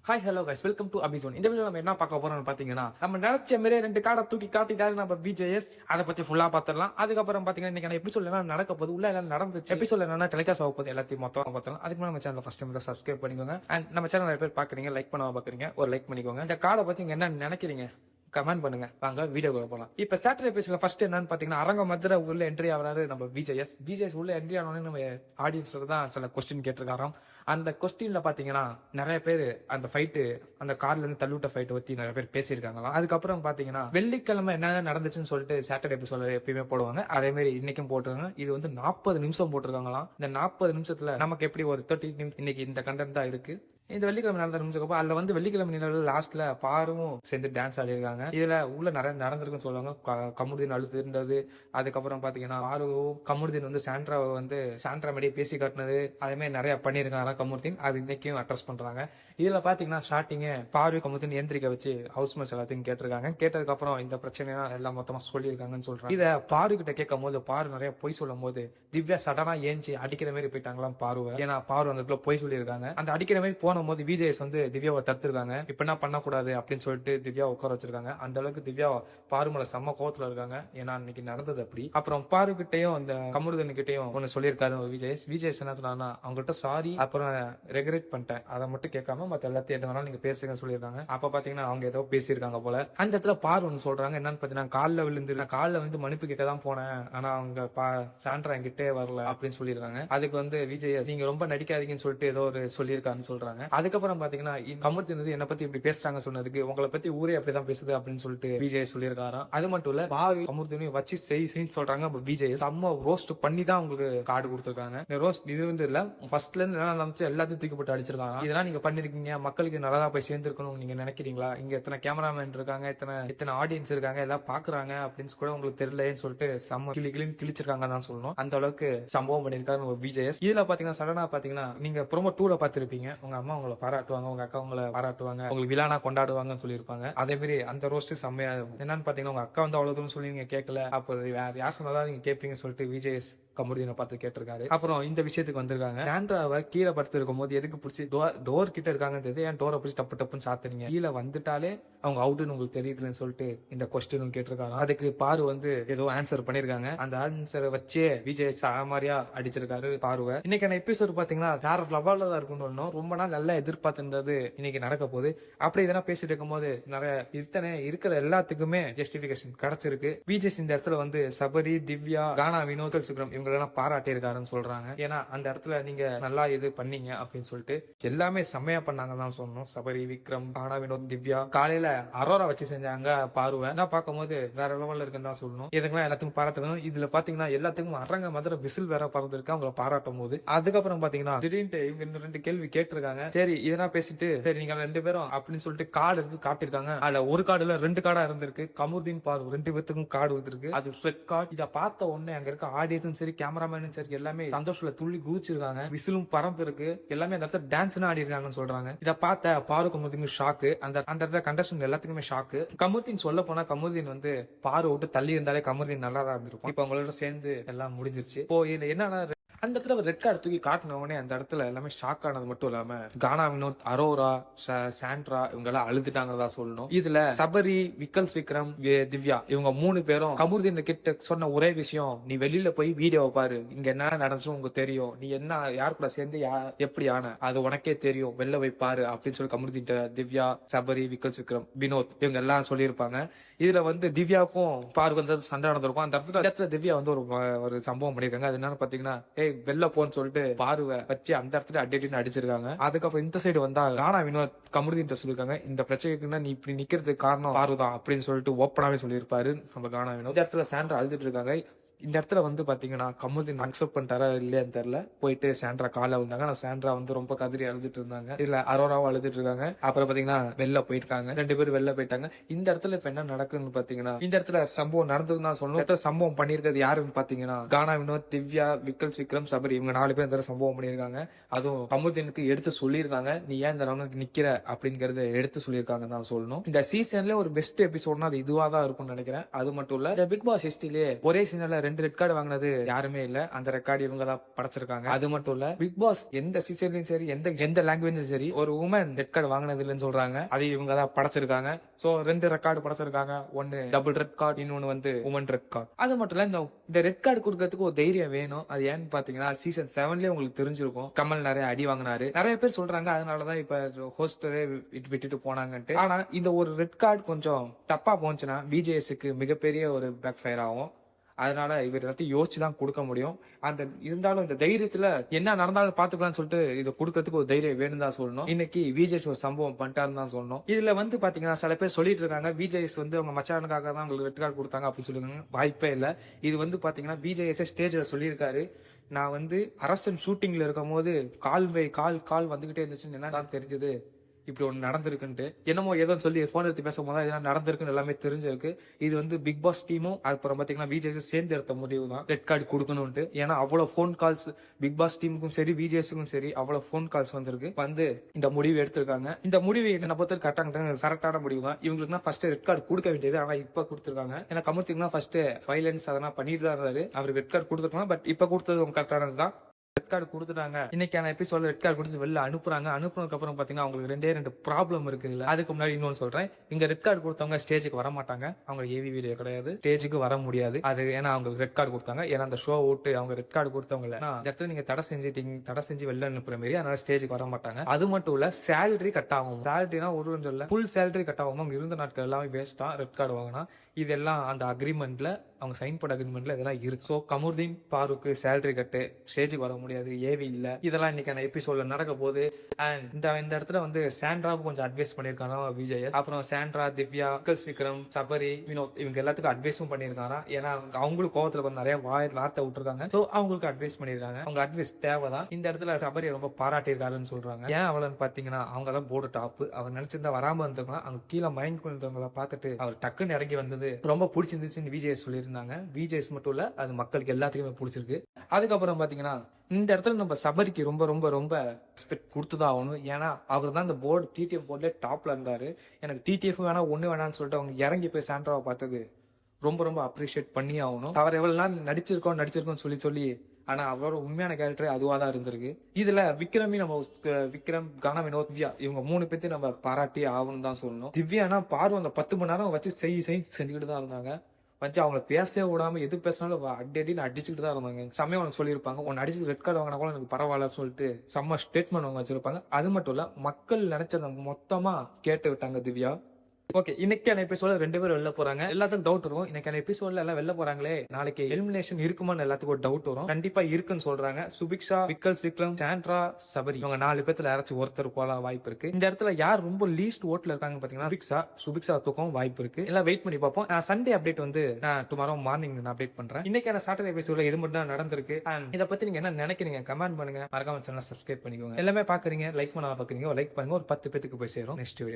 Hi hello guys, welcome to அபிசோன். இந்த video நம்ம என்ன பார்க்க போறோம்னு பாத்தீங்கன்னா, நம்ம நினைச்ச மாதிரியே 2 கார்டை தூக்கி காட்டிட்டாரு நம்ம விஜேஎஸ். அதை பத்தி ஃபுல்லா பாத்திரலாம். அதுக்கப்புறம் பாத்தீங்கன்னா இன்னைக்கு நான் எபிசோட் என்ன நடக்க போகுது, உள்ள எல்லாம் நடந்துச்சு, எபிசோட் என்ன டெலிகாஸ்ட் ஆக போகுது, எல்லாத்தையும் மொத்தமா பாத்திரலாம். அதுக்கு முன்னாடி நம்ம சேனல் ஃபர்ஸ்ட் டைம் சப்ஸ்கிரைப் பண்ணிக்கோங்க. அண்ட் நம்ம சேனல் நிறைய பேர் பாக்குறீங்க, லைக் பண்ணாம பாக்குறீங்க, ஒரு லைக் பண்ணிக்கோங்க. இந்த கார்டை பத்தி நீங்க என்ன நினைக்கிறீங்க கமெண்ட் பண்ணுங்க. வாங்க வீடியோக்குள்ள போலாம். இப்ப சாட்டர்டே எபிசோட்ல ஃபர்ஸ்ட் என்னன்னு பாத்தீங்கன்னா, அரங்க மதுரை உள்ள என்ட்ரி ஆகிறாரு நம்ம விஜேஎஸ் உள்ள என்ட்ரி ஆனோடனே நம்ம ஆடியன்ஸ்ல தான் சில கொஸ்டின் கேட்டிருக்காராம். அந்த கொஸ்டின்ல பாத்தீங்கன்னா நிறைய பேர் அந்த ஃபைட்டு, அந்த கார்ல இருந்து தள்ளிவிட்ட ஃபைட் பத்தி நிறைய பேர் பேசியிருக்காங்களாம். அதுக்கப்புறம் பாத்தீங்கன்னா வெள்ளிக்கிழமை என்ன நடந்துச்சுன்னு சொல்லிட்டு சாட்டர்டே எபிசோட்ல எப்பயுமே போடுவாங்க. அதே மாதிரி இன்னைக்கும் போட்டுருக்காங்க. இது வந்து 40 நிமிஷம் போட்டிருக்காங்களாம். இந்த 40 நிமிஷத்துல நமக்கு எப்படி ஒரு 30 நிமிஷம் இன்னைக்கு இந்த கண்டென்ட் தான் இருக்கு. இந்த வெள்ளிக்கிழமை நடந்த நிமிஷம் அதுல வந்து வெள்ளிக்கிழமை நிலவுல லாஸ்ட்ல பாரும் சேர்ந்து டான்ஸ் ஆடி இருக்காங்க. இதுல உள்ள நிறைய நடந்திருக்குன்னு சொல்லுவாங்க. கமருதீன் அழுது இருந்தது. அதுக்கப்புறம் பாத்தீங்கன்னா கமருதீன் வந்து சாண்ட்ரா மேடியே பேசி காட்டினது, அதே மாதிரி நிறைய பண்ணிருக்காங்க கமருதீன். அது இன்னைக்கும் அட்ரஸ் பண்றாங்க. இதுல பாத்தீங்கன்னா ஸ்டார்டிங் பார்வை கமருதீன் எந்திரிக்க வச்சு ஹவுஸ் மேட்ச் எல்லாத்தையும் கேட்டிருக்காங்க. கேட்டதுக்கு அப்புறம் இந்த பிரச்சனை எல்லாம் மொத்தமா சொல்லியிருக்காங்கன்னு சொல்றாங்க. இத பாரு கிட்ட கேட்கும் போது பாரு நிறைய பொய் சொல்லும் போது திவ்யா சடனா ஏஞ்சி அடிக்கிற மாதிரி போயிட்டாங்களாம் பாருவை. ஏன்னா பாரு அந்த இடத்துல பொய் சொல்லியிருக்காங்க. அந்த அடிக்கிற மாதிரி போது விஜேஎஸ் வந்து திவ்யாவை தடுத்திருக்காங்க. இப்ப என்ன பண்ணக்கூடாது அப்படின்னு சொல்லிட்டு திவ்யா உட்கார வச்சிருக்காங்க. அந்த அளவுக்கு திவ்யா பாருமல செம்ம கோவத்துல இருக்காங்க. ஏன்னா இன்னைக்கு நடந்தது அப்படி. அப்புறம் பாரு கிட்டையும் அந்த கமருதன் கிட்டையும் ஒன்னு சொல்லியிருக்காரு விஜேஎஸ் என்ன சொன்னா, அவங்ககிட்ட சாரி அப்புறம் ரெகுலேட் பண்ணிட்டேன், அதை மட்டும் கேட்காம மத்த எல்லாத்தையும் எது வேணாலும் நீங்க பேசுங்க சொல்லியிருக்காங்க. அப்ப பாத்தீங்கன்னா அவங்க ஏதோ பேசியிருக்காங்க போல. அந்த இடத்துல பாரு ஒன்னு சொல்றாங்க. என்னன்னு பாத்தீங்கன்னா, காலில் வந்து மன்னிப்பு கேட்க தான் போனேன், ஆனா அவங்க சாண்ட்ரா என்கிட்டே வரல அப்படின்னு சொல்லியிருக்காங்க. அதுக்கு வந்து விஜேஎஸ் நீங்க ரொம்ப நடிக்காதீங்கன்னு சொல்லிட்டு ஏதோ ஒரு சொல்லியிருக்காருன்னு சொல்றாங்க. அதுக்கப்புறம் பாத்தீங்கன்னா கமருதீன் என்ன பத்தி இப்படி பேசுறாங்க சொன்னதுக்கு, உங்களை பத்தி ஊரே அப்படிதான் பேசுது அப்படின்னு சொல்லிட்டு விஜய் சொல்லியிருக்காராம். அது மட்டும் இல்ல பாரு கமருதீனையும் வச்சு செய்ன்னு சொல்றாங்க. விஜய் செம்ம ரோஸ்ட் பண்ணி தான் உங்களுக்கு கார்டு கொடுத்திருக்காங்க. ரோஸ்ட் இது வந்து இல்ல, ஃபர்ஸ்ட்ல இருந்து என்ன நடந்துச்சு எல்லாத்தையும் தூக்கி போட்டு அடிச்சிருக்காங்க. இதெல்லாம் நீங்க பண்ணிருக்கீங்க, மக்களுக்கு நல்லதா போய் சேர்ந்துருக்கணும் நீங்க நினைக்கிறீங்களா? இங்க எத்தனை கேமராமேன் இருக்காங்க, எத்தனை ஆடியன்ஸ் இருக்காங்க, எல்லாம் பாக்குறாங்க அப்படின்னு கூட உங்களுக்கு தெரியலன்னு சொல்லிட்டு செம்ம கிழிச்சிருக்காங்க தான் சொல்லணும். அந்த அளவுக்கு சம்பவம் பண்ணிருக்காரு விஜய். இதுல பாத்தீங்கன்னா சடனா பாத்தீங்கன்னா நீங்க ப்ரோமோ 2ல பாத்திருப்பீங்க, உங்க அம்மா உங்களை பாராட்டுவாங்க, உங்க அக்கா உங்களை பாராட்டுவாங்க, உங்களுக்கு விழானா கொண்டாடுவாங்கன்னு சொல்லியிருப்பாங்க. அதே மாதிரி அந்த ரோஸ்ட் செம்மையா என்னன்னு பாத்தீங்கன்னா, உங்க அக்கா வந்து அவ்வளவு தூரம் சொல்லி நீங்க கேட்கல, அப்ப யார் சொன்னதான் நீங்க கேட்பீங்கன்னு சொல்லிட்டு விஜய் கமருதீனை பார்த்து கேட்டிருக்காரு. அப்புறம் இந்த விஷயத்துக்கு வந்திருக்காங்க. சாண்ட்ராவை கீழே படுத்து இருக்கும் போது எதுக்கு பிடிச்சி டோர் கிட்ட இருக்காங்க, ஏன் டோரை பிடிச்சி டப்புன்னு சாத்துறீங்க, கீழே வந்துட்டாலே அவங்க அவுட்டுன்னு உங்களுக்கு தெரியுதுன்னு சொல்லிட்டு இந்த கொஸ்டினும் கேட்டிருக்காங்க. அதுக்கு பாரு வந்து ஏதோ ஆன்சர் பண்ணிருக்காங்க. அந்த ஆன்சரை வச்சே விஜய் மாதிரியா அடிச்சிருக்காரு பாருவை. இன்னைக்கான எபிசோட் பாத்தீங்கன்னா வேற லெவல்ல தான் இருக்குன்னு ரொம்ப நாள் நல்லா எதிர்பார்த்திருந்தது இன்னைக்கு நடக்க போகுது. அப்படி இதெல்லாம் பேசிட்டு இருக்கும் போது நிறைய இருக்கிற எல்லாத்துக்குமே ஜஸ்டிபிகேஷன் கிடைச்சிருக்கு. விஜய் இந்த இடத்துல வந்து சபரி, திவ்யா, கானா, வினோத், சுக்ரம் இவங்களெல்லாம் பாராட்டி இருக்காருன்னு சொல்றாங்க. ஏன்னா அந்த இடத்துல நீங்க நல்லா இது பண்ணீங்க அப்படின்னு சொல்லிட்டு எல்லாமே செம்மையா பண்ணாங்க தான் சொல்லணும். சபரி, விக்ரம், கானா, வினோத், திவ்யா காலையில அரோரா வச்சு செஞ்சாங்க பாருவை. நான் பார்க்கும்போது வேற லெவல்ல இருக்குன்னு தான் சொல்லணும். இதுக்கெல்லாம் எல்லாத்துக்கும் பாராட்டணும். இதுல பாத்தீங்கன்னா எல்லாத்துக்கும் அரங்க மதுரை விசில் வேற பறந்துருக்கு அவங்களை பாராட்டும் போது. அதுக்கப்புறம் பாத்தீங்கன்னா திடீர்னு இவங்க இன்னும் 2 கேள்வி கேட்டிருக்காங்க. சரி இதெல்லாம் பேசிட்டு சரி நீங்க 2 பேரும் அப்படின்னு சொல்லிட்டு கார்டு எடுத்து காட்டிருக்காங்க. அதுல ஒரு கார்டுல 2 கார்டா இருந்திருக்கு. கமருதீன் பாரு 2 பேத்துக்கும் கார்டு வந்துருக்கு. அது ரெட் கார்டு. இதை பார்த்த உடனே அங்க இருக்க ஆடியன்ஸும் சரி கேமராமேனும் சரி எல்லாமே சந்தோஷத்துல துள்ளி குதிச்சிருக்காங்க. விசிலும் பறந்து இருக்கு. எல்லாமே அந்த இடத்துல டான்ஸ் ஆடி இருக்காங்கன்னு சொல்றாங்க. இதை பார்த்த பாரு கமருதீன் ஷாக்கு. அந்த இடத்துல கண்டஸ்டன்ட் எல்லாத்துக்குமே ஷாக்கு. கமருதீன் சொல்ல போனா கமருதீன் வந்து பாரு விட்டு தள்ளி இருந்தாலே கமருதீன் நல்லா தான் இருந்திருக்கும். இப்ப அவங்களோட சேர்ந்து எல்லாம் முடிஞ்சிருச்சு. இப்போ இதுல என்னன்னா அந்த இடத்துல ரெட் கார்டு தூக்கி காட்டின உடனே அந்த இடத்துல எல்லாமே ஷாக் ஆனது மட்டும் இல்லாம கானா, வினோத், அரோரா, சாண்ட்ரா இவங்க எல்லாம் அழுதுட்டாங்கதான் சொல்லணும். இதுல சபரி, விக்ரம், திவ்யா இவங்க 3 பேரும் கமருதீன் கிட்ட சொன்ன ஒரே விஷயம், நீ வெளியில போய் வீடியோவை பாரு, இங்க என்ன நடந்துச்சு உங்களுக்கு தெரியும், நீ என்ன யார் கூட சேர்ந்து எப்படி ஆன அது உனக்கே தெரியும், வெளில போய் பாரு அப்படின்னு சொல்லி கமருதீன் திவ்யா, சபரி, விக்ரம், வினோத் இவங்க எல்லாம் சொல்லியிருப்பாங்க. இதுல வந்து திவ்யாவுக்கும் பாருக்கு வந்து சண்டை நடந்திருக்கும். அந்த இடத்துல திவ்யா வந்து ஒரு சம்பவம் பண்ணிருக்காங்க. அது என்னன்னு பாத்தீங்கன்னா, வெளில போன்னு சொல்லிட்டு பாருவை வச்சு அந்த இடத்துல அடின்னு அடிச்சிருக்காங்க. அதுக்கப்புறம் இந்த சைடு வந்தா கானா, வினோத் கமருதீன் சொல்லிருக்காங்க, இந்த பிரச்சனைக்குன்னா நீ இப்படி நிக்கிறதுக்கு காரணம் பாருதான் அப்படின்னு சொல்லிட்டு ஓப்பனாவே சொல்லியிருப்பாரு நம்ம கானா வினோத். இந்த இடத்துல சாண்ட்ரா அழுதுட்டு இருக்காங்க. இந்த இடத்துல வந்து பாத்தீங்கன்னா கமருதீன் அக்செப்ட் பண்ணிட்டாரா இல்லையான்னு தெரியல. போயிட்டு சாண்ட்ரா கால வந்தாங்க. ஆனா சாண்ட்ரா வந்து ரொம்ப கதறி அழுதுட்டு இருந்தாங்க. இதுல அரோராவும் அழுதுட்டு இருக்காங்க. அப்புறம் பாத்தீங்கன்னா வெளில போயிருக்காங்க. 2 பேரும் வெளில போயிட்டாங்க. இந்த இடத்துல இப்ப என்ன நடக்குதுன்னு பாத்தீங்கன்னா, இந்த இடத்துல சம்பவம் நடந்ததுன்னு தான் சொல்லணும். இடத்துல சம்பவம் பண்ணிருக்கிறது யாருன்னு பாத்தீங்கன்னா கானா, வினோத், திவ்யா, விக்ரம், சபரி இவங்க 4 பேர் இந்த சம்பவம் பண்ணிருக்காங்க. அதுவும் கமருதீனுக்கு எடுத்து சொல்லியிருக்காங்க, நீ ஏன் இந்த ரவுண்டுக்கு நிக்கிற அப்படிங்கறத எடுத்து சொல்லியிருக்காங்க தான் சொல்லணும். இந்த சீசன்ல ஒரு பெஸ்ட் எபிசோட்னா அது இதுவா தான் இருக்கும்னு நினைக்கிறேன். அது மட்டும் இல்ல பிக் பாஸ் ஹிஸ்டரியிலே ஒரே சீசன்ல 2 ரெட் கார்டு வாங்கினது யாருமே இல்ல. அந்த ரெக்கார்டு இவங்க தான் படைச்சிருக்காங்க. அது மட்டும் இல்ல, பிக் பாஸ் எந்த சீசன்லயும் சரி, எந்த லாங்குவேஜ்லயும் சரி, ஒரு உமன் ரெட் கார்டு வாங்கினது இல்லைன்னு சொல்றாங்க. அது இவங்க தான் படைச்சிருக்காங்க. So 2 record படைச்சிருக்காங்க. ஒன்னு டபுள் ரெட் கார்டு, இன்னொன்னு வந்து உமன் ரெட் கார்டு. அது மட்டும் இல்ல, இந்த ரெட் கார்டு கொடுக்கறதுக்கு ஒரு தைரியம் வேணும். அது ஏன்னு பாத்தீங்கன்னா சீசன் 7லயே உங்களுக்கு தெரிஞ்சிருக்கும். கமல் நிறைய அடி வாங்கினாரு. நிறைய பேர் சொல்றாங்க அதனாலதான் இப்ப ஹோஸ்டரே விட்டுட்டு போனாங்கன்ட்டு. ஆனா இந்த ஒரு ரெட் கார்டு கொஞ்சம் தப்பா போச்சுன்னா விஜேஎஸ்க்கு மிகப்பெரிய ஒரு பேக் ஃபயர் ஆகும். அதனால இவர் எல்லாத்தையும் யோசிச்சுதான் கொடுக்க முடியும். அந்த இருந்தாலும் இந்த தைரியத்துல என்ன நடந்தாலும் பாத்துக்கலாம்னு சொல்லிட்டு இதை கொடுக்கறதுக்கு ஒரு தைரியம் வேணும் தான் சொல்லணும். இன்னைக்கு விஜேஎஸ் ஒரு சம்பவம் பண்ணிட்டாருன்னு தான் சொல்லணும். இதுல வந்து பாத்தீங்கன்னா சில பேர் சொல்லிட்டு இருக்காங்க விஜேஎஸ் வந்து அவங்க மச்சானுக்காக தான் உங்களுக்கு ரெட் கார்டு கொடுத்தாங்க அப்படின்னு சொல்லுவாங்க. வாய்ப்பே இல்ல. இது வந்து பாத்தீங்கன்னா விஜேஎஸ் ஸ்டேஜ்ல சொல்லியிருக்காரு, நான் வந்து அரசன் ஷூட்டிங்ல இருக்கும் போது கால் வந்துகிட்டே இருந்துச்சுன்னு என்ன தெரிஞ்சது, இப்படி ஒன்று நடந்திருக்குன்ட்டு. என்னமோ ஏதோ சொல்லி போன் எடுத்து பேசும்போது இதெல்லாம் நடந்திருக்குன்னு எல்லாமே தெரிஞ்சிருக்கு. இது வந்து பிக் பாஸ் டீமும் அப்புறம் பாத்தீங்கன்னா விஜேஎஸ் சேர்ந்து எடுத்த முடிவு தான் ரெட் கார்டு கொடுக்கணும்ட்டு. ஏன்னா அவ்வளவு போன் கால்ஸ் பிக் பாஸ் டீமுக்கும் சரி விஜேஎஸ்க்கும் சரி அவ்வளவு போன் கால்ஸ் வந்திருக்கு. வந்து இந்த முடிவு எடுத்திருக்காங்க. இந்த முடிவு என்ன பொறுத்த கரெக்டான முடிவு தான். இவங்களுக்கு ஃபர்ஸ்ட் ரெட் கார்டு கொடுக்க வேண்டியது, ஆனா இப்ப கொடுத்திருக்காங்க. ஏன்னா கமர்த்திங்கன்னா ஃபர்ஸ்ட் வைலன்ஸ் அதெல்லாம் பண்ணிட்டு தான் இருந்தாரு. அவர் ரெட் கார்டு கொடுத்துருக்கலாம். பட் இப்ப கொடுத்தது கரெக்டானது தான். ரெட் கார்டு கொடுத்துட்டாங்க. இன்னைக்கான எபிசோட்ல ரெட் கார்டு கொடுத்து வெளில அனுப்புனதுக்கு அப்புறம் பாத்தீங்கன்னா அவங்களுக்கு 2 ப்ராப்ளம் இருக்கு. இல்ல அதுக்கு முன்னாடி இன்னொன்னு சொல்றேன். இங்க ரெட் கார்டு கொடுத்தவங்க ஸ்டேஜுக்கு வர மாட்டாங்க. அவங்க ஏவி வீடியோ கிடையாது, ஸ்டேஜுக்கு வர முடியாது. அது ஏன்னா அவங்களுக்கு ரெட் கார்டு கொடுத்தாங்க. ஏன்னா அந்த ஷோ விட்டு அவங்க ரெட் கார்டு கொடுத்தவங்க இந்த இடத்துல நீங்க தடை செஞ்சு வெளில அனுப்புற மாதிரி, அதனால ஸ்டேஜுக்கு வர மாட்டாங்க. அது மட்டும் இல்ல, சேலரி கட் ஆகும். சேலரினா ஒரு இல்ல, ஃபுல் சேலரி கட் ஆகும். அவங்க இருந்த நாட்கள் எல்லாமே வேஸ்டா ரெட் கார்டு வாங்கினா. இதெல்லாம் அந்த அக்ரிமெண்ட்ல அவங்க சைன் பண்ண அக்ரிமெண்ட்ல இதெல்லாம் இருக்கு. சோ கமருதீன் பாருக்கு சேலரி கட்டு, ஸ்டேஜுக்கு வர முடியாது, ஏவி இல்ல. இதெல்லாம் இன்னைக்கான எபிசோட்ல நடக்க போகுது. அண்ட் இந்த இடத்துல வந்து சாண்ட்ராவுக்கு கொஞ்சம் அட்வைஸ் பண்ணிருக்காங்க விஜயஸ். அப்புறம் சாண்ட்ரா, திவ்யா, விக்ரம், சபரி, வினோத் இவங்க எல்லாத்துக்கும் அட்வைஸும் பண்ணிருக்காங்க. ஏன்னா அவங்களுக்கு கோவத்துல கொஞ்சம் நிறைய வார்த்தை விட்டுருக்காங்க. சோ அவங்களுக்கு அட்வைஸ் பண்ணிருக்காங்க. அவங்க அட்வைஸ் தேவைதான். இந்த இடத்துல சபரி ரொம்ப பாராட்டியிருக்காருன்னு சொல்றாங்க. ஏன் அவளன்னு பாத்தீங்கன்னா அவங்க தான் போர்டு டாப். அவர் நினைச்சிருந்தா வராம இருந்திருக்கலாம். அவங்க கீழே மைண்ட் கொண்டவங்களை பார்த்துட்டு அவர் டக்குன்னு இறங்கி வந்தது ரொம்ப பிடிச்சிருந்துச்சுன்னு விஜய் சொல்லியிருந்தாங்க. விஜய்ஸ் மட்டும் இல்ல, அது மக்களுக்கு எல்லாத்துக்குமே பிடிச்சிருக்கு. அதுக்கப்புறம் பாத்தீங்கன்னா இந்த இடத்துல நம்ம சபரிக்கு ரொம்ப ரொம்ப ரொம்ப ரெஸ்பெக்ட் கொடுத்துதான் ஆகணும். ஏன்னா அவர் தான் இந்த போர்டு டிடிஎஃப் போர்ட்ல டாப்ல இருந்தாரு. எனக்கு டிடிஎஃப் வேணா ஒண்ணு வேணான்னு சொல்லிட்டு அவங்க இறங்கி போய் சாண்ட்ராவை பார்த்தது ரொம்ப ரொம்ப அப்ரிஷியேட் பண்ணி ஆகணும். அவர் எவ்வளவு நாள் நடிச்சிருக்கோம் சொல்லி ஆனா அவரோட உண்மையான கேரக்டர் அதுவா தான் இருந்திருக்கு. இதுல விக்ரம், கானா, வினோத், திவ்யா இவங்க 3 பேர்த்தையும் நம்ம பாராட்டி ஆகணும் தான் சொல்லணும். திவ்யானா பார்வை அந்த 10 மணி நேரம் வச்சு செஞ்சுக்கிட்டு தான் இருந்தாங்க. வச்சு அவங்கள பேசவே விடாம எது பேசினாலும் அடின்னு அடிச்சுட்டு தான் இருந்தாங்க. செம்மையா ஒன்று சொல்லியிருப்பாங்க, ஒன்னு அடிச்சு ரெட் கார்டு வாங்கினா கூட எனக்கு பரவாயில்லன்னு சொல்லிட்டு செம்ம ஸ்டேட்மெண்ட் அவங்க வச்சிருப்பாங்க. அது மட்டும் இல்ல, மக்கள் நினைச்சதை மொத்தமா கேட்டு விட்டாங்க திவ்யா. ஓகே, இன்னைக்கான எபிசோட 2 பேரும் வெளில போறாங்க. எல்லாத்துக்கும் டவுட் வரும், இன்னைக்கான எபிசோட்ல எல்லாம் வெளில போறாங்களே, நாளைக்கு எலிமினேஷன் இருக்குமான்னு எல்லாத்துக்கும் ஒரு டவுட் வரும். கண்டிப்பா இருக்குன்னு சொல்றாங்க. சுபிக்ஷா, விக்ரம், சாண்ட்ரா, சபரி இவங்க 4 பேர்த்துல யாராச்சும் ஒருத்தர் போல வாய்ப்பு இருக்கு. இந்த இடத்துல யார் ரொம்ப லீஸ்ட் ஓட்ல இருக்காங்க பாத்தீங்கன்னா சுபிக்ஷா தூக்கம் வாய்ப்பு இருக்கு. எல்லாம் வெயிட் பண்ணி பார்ப்போம். சண்டே அப்டேட் வந்து நான் டுமாரோ மார்னிங் நான் அப்டேட் பண்றேன். இன்னைக்கான சாட்டர்டே எபிசோட்ல இது மட்டும் தான் நடந்திருக்கு. இதை பத்தி நீங்க என்ன நினைக்கிறீங்க கமெண்ட் பண்ணுங்க. மறக்காம சேனலை சப்ஸ்கிரைப் பண்ணிக்கோங்க. எல்லாமே பாக்குறீங்க, லைக் பண்ணாம பாக்குறீங்க, லைக் பண்ணுங்க. ஒரு 10 பேத்துக்கு போய் சேரும் நெக்ஸ்ட் வீடியோ.